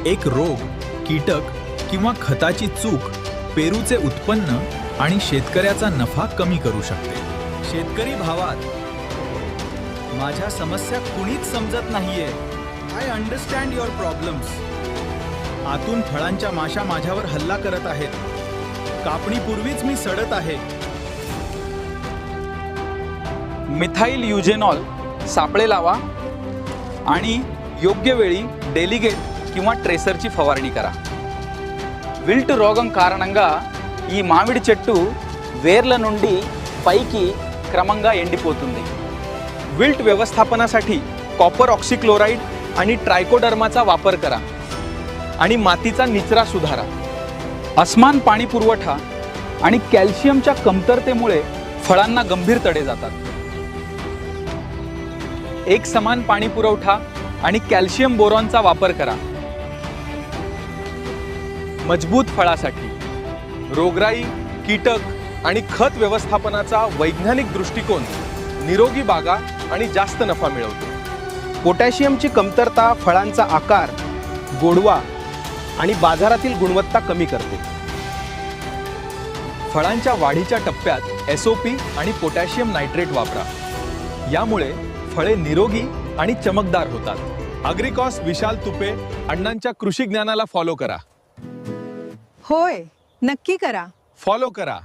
एक रोग, कीटक किंवा खताची चूक पेरूचे उत्पन्न आणि शेतकऱ्याचा नफा कमी करू शकते. शेतकरी भावात, माझ्या समस्या कुणीच समजत नाहीये. I understand your problems. आतून फळांच्या माशा माझ्यावर हल्ला करत आहेत. कापणीपूर्वीच मी सडत आहे. मिथाइल युजेनॉल सापळे लावा आणि योग्य वेळी डेलिगेट किंवा ट्रेसरची फवारणी करा. విల్ట్ రోగం కారణంగా ఈ మామిడి చెట్టు వేర్ల నుండి పైకి క్రమంగా ఎండిపోతుంది. విల్ట్ व्यवस्थापनासाठी कॉपर ऑक्सीक्लोराइड आणि ट्रायकोडर्माचा वापर करा आणि मातीचा निचरा सुधारा. असमान पाणी पुरवठा आणि कॅल्शियमच्या कमतरतेमुळे फळांना गंभीर तडे जातात. एक समान पाणी पुरवठा आणि कॅल्शियम बोरॉनचा वापर करा. मजबूत फळासाठी रोगराई, कीटक आणि खत व्यवस्थापनाचा वैज्ञानिक दृष्टिकोन निरोगी बागा आणि जास्त नफा मिळवतो. पोटॅशियमची कमतरता फळांचा आकार, गोडवा आणि बाजारातील गुणवत्ता कमी करते. फळांच्या वाढीच्या टप्प्यात SOP आणि पोटॅशियम नायट्रेट वापरा. यामुळे फळे निरोगी आणि चमकदार होतात. अग्रिकॉस विशाल तुपे अण्णांच्या कृषी ज्ञानाला फॉलो करा. होय, नक्की करा. फॉलो करा.